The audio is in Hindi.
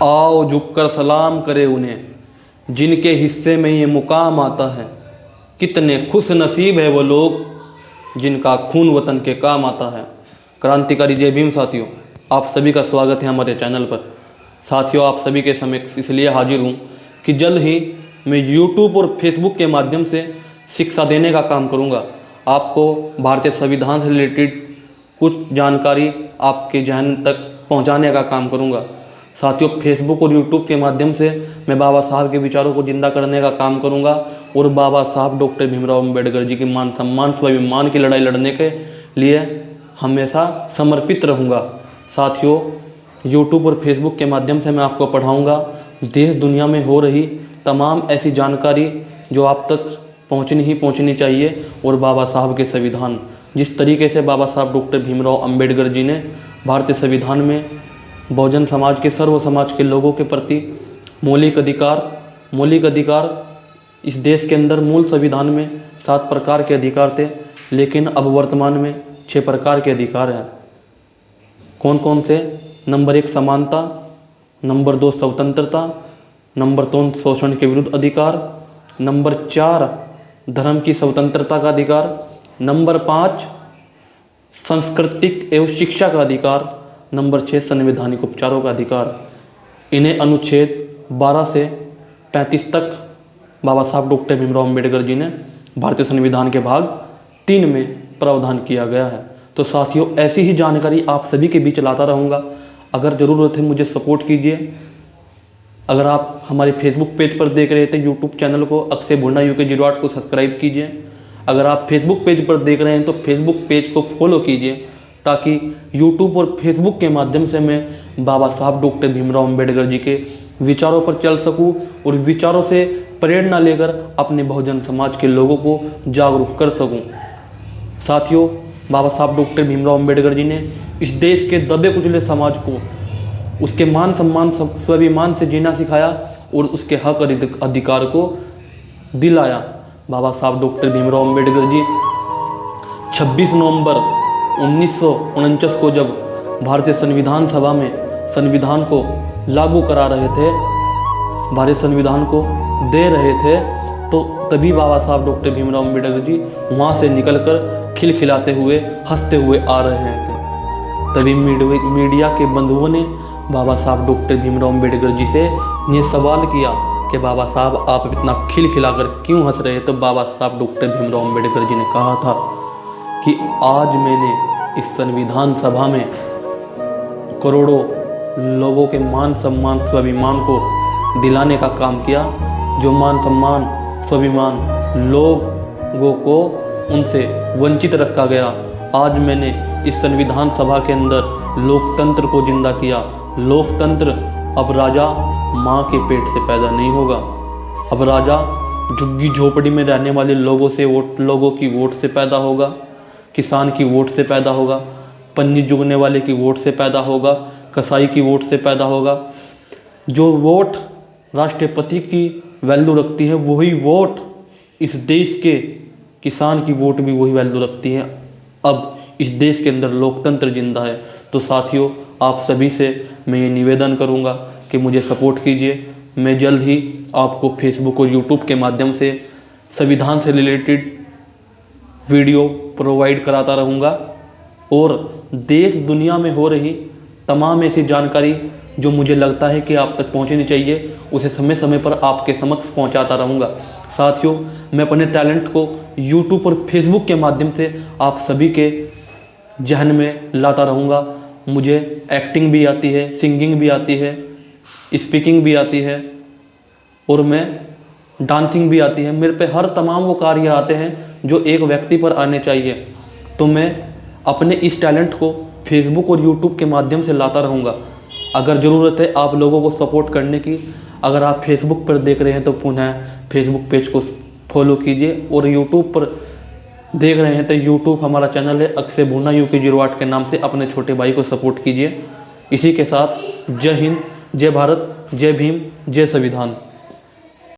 आओ झुककर सलाम करे उन्हें जिनके हिस्से में ये मुकाम आता है। कितने खुश नसीब है वो लोग जिनका खून वतन के काम आता है। क्रांतिकारी जय भीम साथियों, आप सभी का स्वागत है हमारे चैनल पर। साथियों, आप सभी के समक्ष इसलिए हाजिर हूँ कि जल्द ही मैं यूट्यूब और फेसबुक के माध्यम से शिक्षा देने का काम करूँगा। आपको भारतीय संविधान से रिलेटेड कुछ जानकारी आपके जहन तक पहुँचाने का काम करूँगा। साथियों, फेसबुक और यूट्यूब के माध्यम से मैं बाबा साहब के विचारों को जिंदा करने का काम करूंगा और बाबा साहब डॉक्टर भीमराव अम्बेडकर जी की मान सम्मान स्वाभिमान की लड़ाई लड़ने के लिए हमेशा समर्पित रहूंगा। साथियों, यूट्यूब और फेसबुक के माध्यम से मैं आपको पढ़ाऊंगा देश दुनिया में हो रही तमाम ऐसी जानकारी जो आप तक पहुंचनी चाहिए। और बाबा साहब के संविधान, जिस तरीके से बाबा साहब डॉक्टर भीमराव अम्बेडकर जी ने भारतीय संविधान में बहुजन समाज के सर्व समाज के लोगों के प्रति मौलिक अधिकार इस देश के अंदर मूल संविधान में 7 प्रकार के अधिकार थे, लेकिन अब वर्तमान में 6 प्रकार के अधिकार हैं। कौन कौन से? नंबर 1 समानता, नंबर 2 स्वतंत्रता, नंबर 3 शोषण के विरुद्ध अधिकार, नंबर 4 धर्म की स्वतंत्रता का अधिकार, नंबर 5 सांस्कृतिक एवं शिक्षा का अधिकार, नंबर 6 संवैधानिक उपचारों का अधिकार। इन्हें अनुच्छेद 12 से 35 तक बाबा साहब डॉक्टर भीमराव अम्बेडकर जी ने भारतीय संविधान के भाग 3 में प्रावधान किया गया है। तो साथियों, ऐसी ही जानकारी आप सभी के बीच लाता रहूँगा। अगर ज़रूरत है मुझे सपोर्ट कीजिए। अगर आप हमारे फेसबुक पेज पर देख रहे थे यूट्यूब चैनल को अक्षय भुन्ना UK08 को सब्सक्राइब कीजिए। अगर आप फेसबुक पेज पर देख रहे हैं तो फेसबुक पेज को फॉलो कीजिए, ताकि यूट्यूब और फेसबुक के माध्यम से मैं बाबा साहब डॉक्टर भीमराव अम्बेडकर जी के विचारों पर चल सकूं और विचारों से प्रेरणा लेकर अपने बहुजन समाज के लोगों को जागरूक कर सकूं। साथियों, बाबा साहब डॉक्टर भीमराव अम्बेडकर जी ने इस देश के दबे कुचले समाज को उसके मान सम्मान स्वाभिमान से जीना सिखाया और उसके हक अधिकार को दिलाया। बाबा साहब डॉक्टर भीमराव अम्बेडकर जी 26 नवंबर 1949 को जब भारतीय संविधान सभा में संविधान को लागू करा रहे थे, भारतीय संविधान को दे रहे थे, तो तभी बाबा साहब डॉक्टर भीमराव अम्बेडकर जी वहाँ से निकलकर खिलखिलाते हुए हंसते हुए आ रहे थे। तभी मीडिया के बंधुओं ने बाबा साहब डॉक्टर भीमराव अम्बेडकर जी से ये सवाल किया कि बाबा साहब आप इतना खिलखिलाकर क्यों हंस रहे? तो बाबा साहब डॉक्टर भीमराव अम्बेडकर जी ने कहा था कि आज मैंने इस संविधान सभा में करोड़ों लोगों के मान सम्मान स्वाभिमान को दिलाने का काम किया। जो मान सम्मान स्वाभिमान लोगों को उनसे वंचित रखा गया, आज मैंने इस संविधान सभा के अंदर लोकतंत्र को जिंदा किया। लोकतंत्र अब राजा माँ के पेट से पैदा नहीं होगा, अब राजा झुग्गी झोपड़ी में रहने वाले लोगों की वोट से पैदा होगा, किसान की वोट से पैदा होगा, पन्नी जुगने वाले की वोट से पैदा होगा, कसाई की वोट से पैदा होगा। जो वोट राष्ट्रपति की वैल्यू रखती है, वही वोट इस देश के किसान की वोट भी वही वैल्यू रखती है। अब इस देश के अंदर लोकतंत्र जिंदा है। तो साथियों, आप सभी से मैं ये निवेदन करूँगा कि मुझे सपोर्ट कीजिए। मैं जल्द ही आपको फेसबुक और यूट्यूब के माध्यम से संविधान से रिलेटेड वीडियो प्रोवाइड कराता रहूँगा और देश दुनिया में हो रही तमाम ऐसी जानकारी जो मुझे लगता है कि आप तक पहुँचनी चाहिए, उसे समय समय पर आपके समक्ष पहुँचाता रहूँगा। साथियों, मैं अपने टैलेंट को यूट्यूब और फेसबुक के माध्यम से आप सभी के जहन में लाता रहूँगा। मुझे एक्टिंग भी आती है, सिंगिंग भी आती है, स्पीकिंग भी आती है और मैं डांसिंग भी आती है। मेरे पे हर तमाम वो कार्य आते हैं जो एक व्यक्ति पर आने चाहिए। तो मैं अपने इस टैलेंट को फेसबुक और यूट्यूब के माध्यम से लाता रहूँगा। अगर ज़रूरत है आप लोगों को सपोर्ट करने की, अगर आप फेसबुक पर देख रहे हैं तो पुनः फेसबुक पेज को फॉलो कीजिए और यूट्यूब पर देख रहे हैं तो यूट्यूब हमारा चैनल है अक्षय भुन्ना UK08 के नाम से अपने छोटे भाई को सपोर्ट कीजिए। इसी के साथ जय हिंद, जय भारत, जय भीम, जय संविधान।